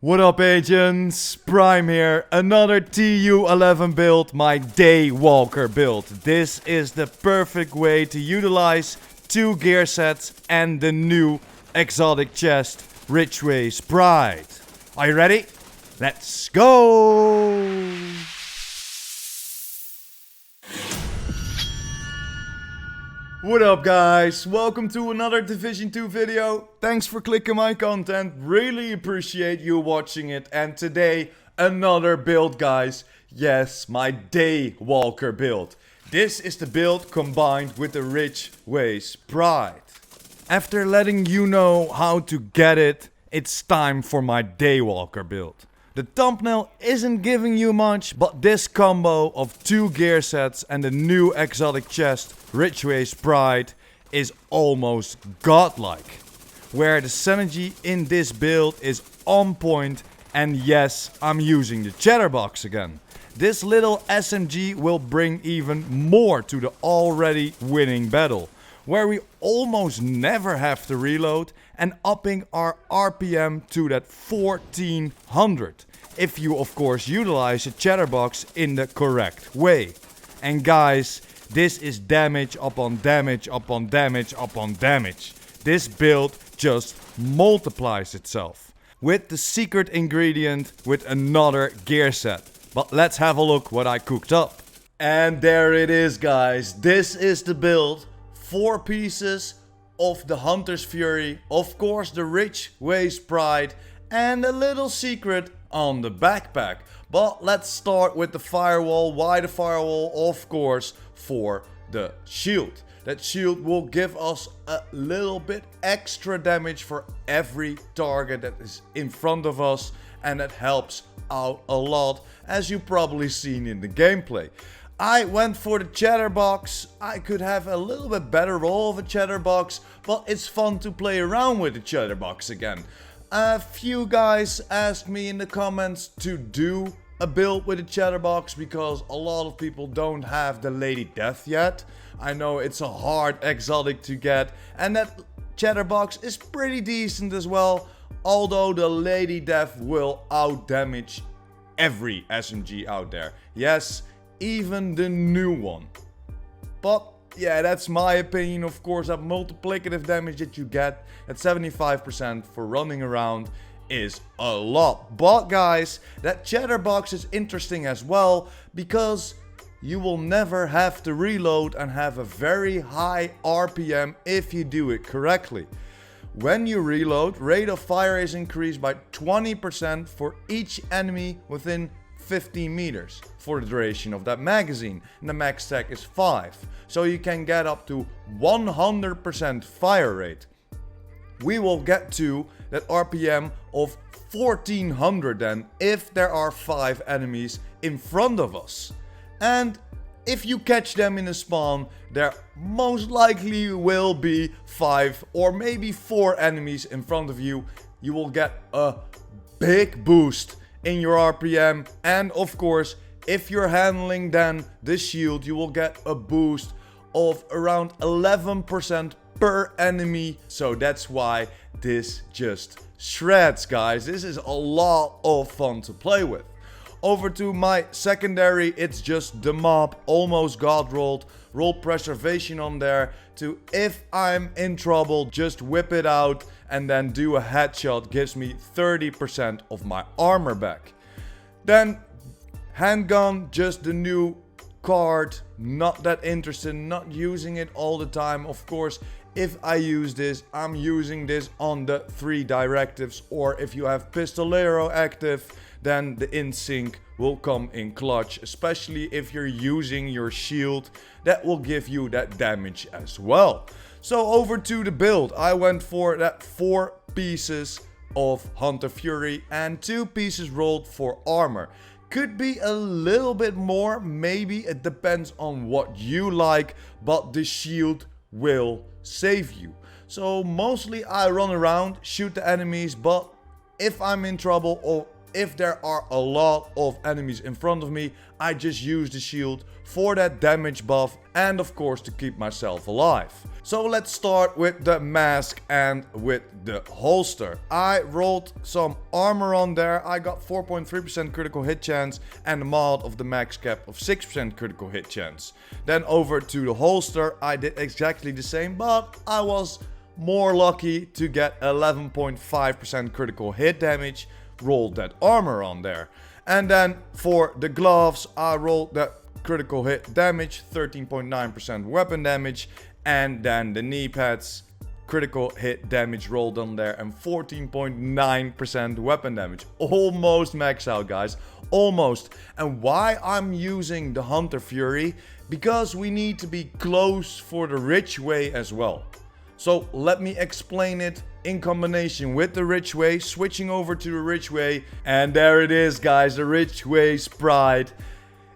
What up agents, Prime here, another TU11 build, my Daywalker build. This is the perfect way to utilize two gear sets and the new exotic chest, Ridgeway's Pride. Are you ready? Let's go! What up guys, welcome to another Division 2 video. Thanks for clicking my content, really appreciate you watching it. And today, another build guys. Yes, my Daywalker build. This is the build combined with the Ridgeway's Pride. After letting you know how to get it, it's time for my Daywalker build. The thumbnail isn't giving you much, but this combo of two gear sets and the new exotic chest, Ridgeway's Pride, is almost godlike. Where the synergy in this build is on point, and yes, I'm using the chatterbox again. This little SMG will bring even more to the already winning battle, where we almost never have to reload, and upping our RPM to that 1400. If you of course utilize a chatterbox in the correct way. And guys, this is damage upon damage upon damage upon damage. This build just multiplies itself. With the secret ingredient with another gear set. But let's have a look what I cooked up. And there it is guys, this is the build. 4 pieces of the Hunter's Fury, of course the Ridgeway's Pride, and a little secret on the backpack. But let's start with the firewall. Why the firewall? Of course for the shield. That shield will give us a little bit extra damage for every target that is in front of us, and that helps out a lot, as you probably seen in the gameplay. I went for the chatterbox. I could have a little bit better roll of a chatterbox, but it's fun to play around with the chatterbox again. A few guys asked me in the comments to do a build with a chatterbox because a lot of people don't have the Lady Death yet. I know it's a hard exotic to get, and that chatterbox is pretty decent as well, although the Lady Death will out damage every SMG out there. Yes, even the new one. But yeah, that's my opinion. Of course, that multiplicative damage that you get at 75% for running around is a lot. But guys, that chatterbox is interesting as well, because you will never have to reload and have a very high RPM if you do it correctly. When you reload, rate of fire is increased by 20% for each enemy within 15 meters for the duration of that magazine, and the max stack is 5, so you can get up to 100% fire rate. We will get to that RPM of 1400 then if there are 5 enemies in front of us, and if you catch them in a spawn, there most likely will be 5 or maybe 4 enemies in front of you. You will get a big boost in your RPM, and of course if you're handling then the shield, you will get a boost of around 11% per enemy. So that's why this just shreds guys. This is a lot of fun to play with. Over to my secondary, it's just the mob, almost god rolled. Roll preservation on there to, if I'm in trouble, just whip it out and then do a headshot. Gives me 30% of my armor back. Then handgun, just the new card, not that interested, not using it all the time. Of course, if I use this, I'm using this on the 3 directives, or if you have Pistolero active, then the in-sync will come in clutch, especially if you're using your shield. That will give you that damage as well. So over to the build, I went for that 4 pieces of Hunter Fury and 2 pieces rolled for armor. Could be a little bit more, maybe, it depends on what you like, but the shield will save you. So mostly I run around, shoot the enemies, but if I'm in trouble or if there are a lot of enemies in front of me, I just use the shield for that damage buff and of course to keep myself alive. So let's start with the mask and with the holster. I rolled some armor on there. I got 4.3% critical hit chance and a mod of the max cap of 6% critical hit chance. Then over to the holster, I did exactly the same, but I was more lucky to get 11.5% critical hit damage, rolled that armor on there. And then for the gloves, I rolled that critical hit damage, 13.9% weapon damage, and then the knee pads, critical hit damage rolled on there and 14.9% weapon damage. Almost max out, guys, almost. And why I'm using the Hunter Fury? Because we need to be close for the Ridgeway as well. So let me explain it in combination with the Ridgeway, switching over to the Ridgeway. And there it is, guys, the Ridgeway Sprite.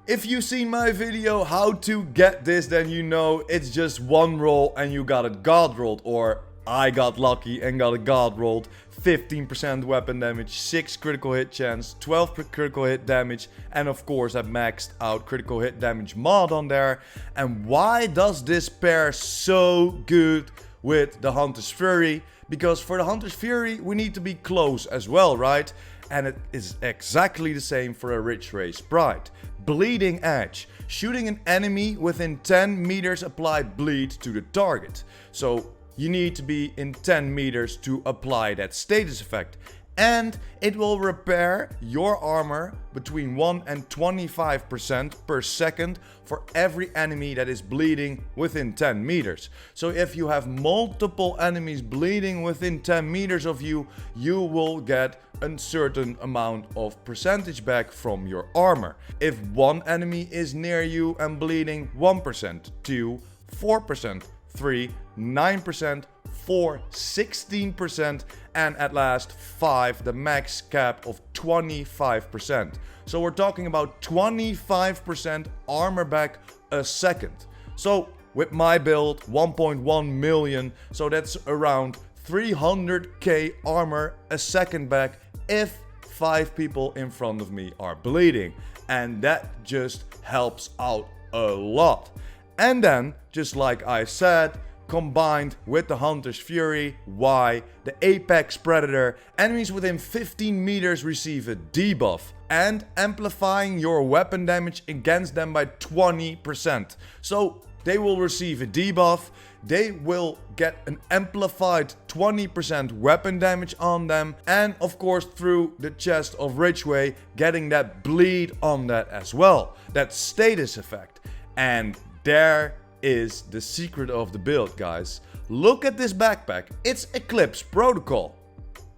If you've seen my video how to get this, then you know it's just one roll and you got it god rolled, or I got lucky and got a god rolled. 15% weapon damage, 6 critical hit chance, 12 critical hit damage, and of course I maxed out critical hit damage mod on there. And why does this pair so good with the Hunter's Fury? Because for the Hunter's Fury we need to be close as well, right? And it is exactly the same for a Ridgeway Sprite. Bleeding Edge. Shooting an enemy within 10 meters apply bleed to the target. So you need to be in 10 meters to apply that status effect. And it will repair your armor between 1 and 25% per second for every enemy that is bleeding within 10 meters. So if you have multiple enemies bleeding within 10 meters of you, you will get a certain amount of percentage back from your armor. If one enemy is near you and bleeding 1%, 2, 4%, 3, 9%, 4, 16%, and at last 5, the max cap of 25%. So we're talking about 25% armor back a second. So with my build, 1.1 million, so that's around 300k armor a second back if 5 people in front of me are bleeding. And that just helps out a lot. And then, just like I said, combined with the Hunter's Fury, why? The Apex Predator, enemies within 15 meters receive a debuff and amplifying your weapon damage against them by 20%. So they will receive a debuff, they will get an amplified 20% weapon damage on them, and of course through the chest of Ridgeway getting that bleed on that as well, that status effect. And there is the secret of the build, guys. Look at this backpack, it's Eclipse Protocol.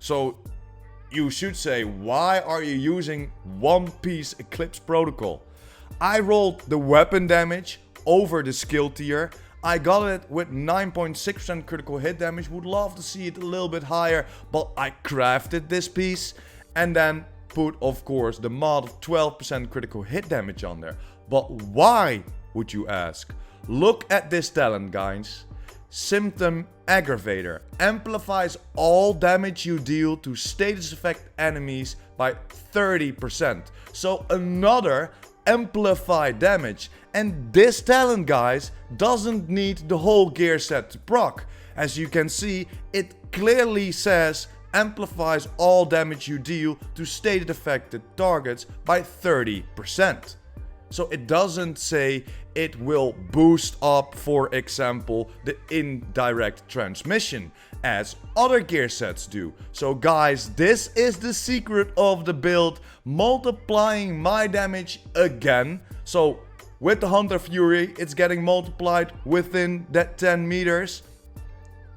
So you should say, why are you using one piece Eclipse Protocol? I rolled the weapon damage over the skill tier. I got it with 9.6% critical hit damage. Would love to see it a little bit higher, but I crafted this piece and then put, of course, the mod of 12% critical hit damage on there. But why, would you ask? Look at this talent, guys. Symptom Aggravator amplifies all damage you deal to status effect enemies by 30%. So another amplified damage. And this talent, guys, doesn't need the whole gear set to proc. As you can see, it clearly says amplifies all damage you deal to status affected targets by 30%. So it doesn't say it will boost up, for example, the indirect transmission as other gear sets do. So guys, this is the secret of the build, multiplying my damage again. So with the Hunter Fury, it's getting multiplied within that 10 meters.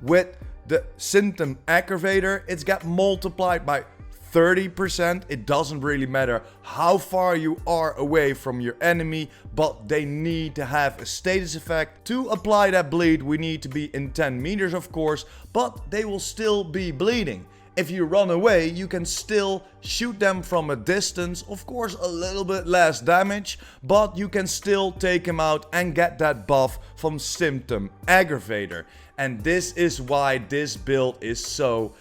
With the Symptom Aggravator, it's got multiplied by 30%. It doesn't really matter how far you are away from your enemy, but they need to have a status effect. To apply that bleed, we need to be in 10 meters, of course, but they will still be bleeding. If you run away, you can still shoot them from a distance, of course a little bit less damage, but you can still take them out and get that buff from Symptom Aggravator. And this is why this build is so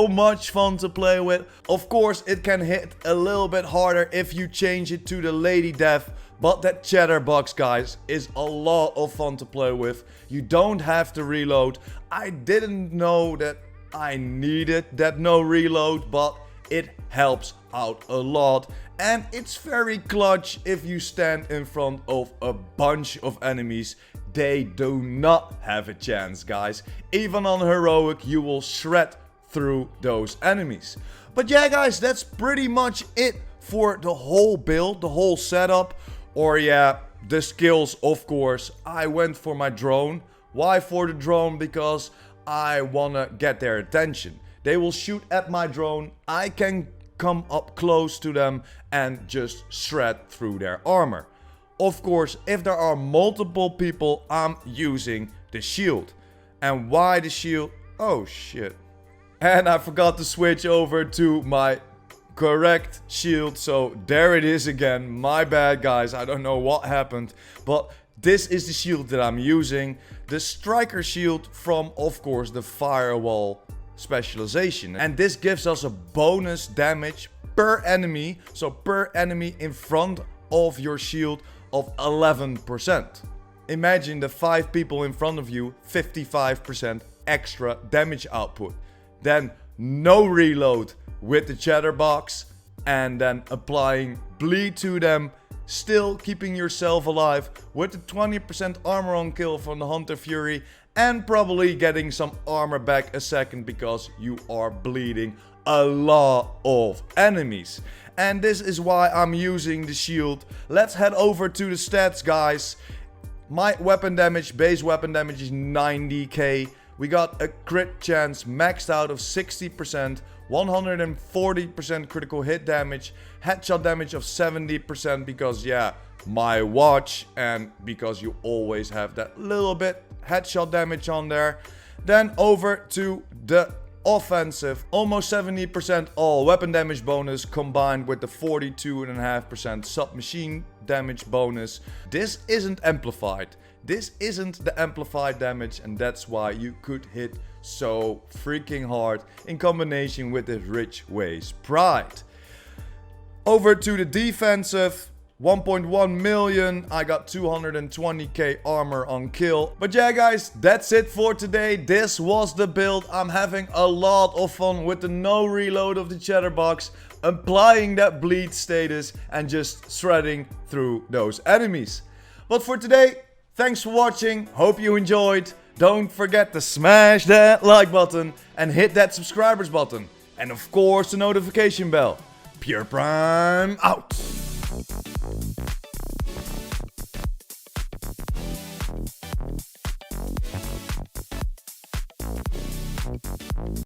much fun to play with. Of course, it can hit a little bit harder if you change it to the Lady Death. But that Chatterbox, guys, is a lot of fun to play with. You don't have to reload. I didn't know that I needed that no reload, but it helps out a lot. And it's very clutch if you stand in front of a bunch of enemies. They do not have a chance, guys. Even on heroic, you will shred through those enemies. But yeah, guys, that's pretty much it for the whole build, the whole setup. Or yeah, the skills, of course. I went for my drone. Why for the drone? Because I wanna get their attention. They will shoot at my drone. I can come up close to them and just shred through their armor. Of course, if there are multiple people, I'm using the shield. And why the shield? Oh shit. And I forgot to switch over to my correct shield, so there it is again. My bad, guys, I don't know what happened, but this is the shield that I'm using. The striker shield from, of course, the firewall specialization, and this gives us a bonus damage per enemy, so per enemy in front of your shield of 11%. Imagine the 5 people in front of you, 55% extra damage output. Then no reload with the Chatterbox, and then applying bleed to them, still keeping yourself alive with the 20% armor on kill from the Hunter Fury, and probably getting some armor back a second because you are bleeding a lot of enemies. And this is why I'm using the shield. Let's head over to the stats, guys. My weapon damage, base weapon damage is 90k. We got a crit chance maxed out of 60%, 140% critical hit damage, headshot damage of 70% because yeah, my watch, and because you always have that little bit headshot damage on there. Then over to the offensive, almost 70% all weapon damage bonus combined with the 42.5% submachine damage bonus. This isn't amplified. This isn't the amplified damage, and that's why you could hit so freaking hard in combination with the Ridgeway's Pride. Over to the defensive, 1.1 million. I got 220k armor on kill. But yeah, guys, that's it for today. This was the build. I'm having a lot of fun with the no reload of the Chatterbox, applying that bleed status and just shredding through those enemies. But for today, thanks for watching. Hope you enjoyed. Don't forget to smash that like button and hit that subscribers button. And of course the notification bell. PurePrime out.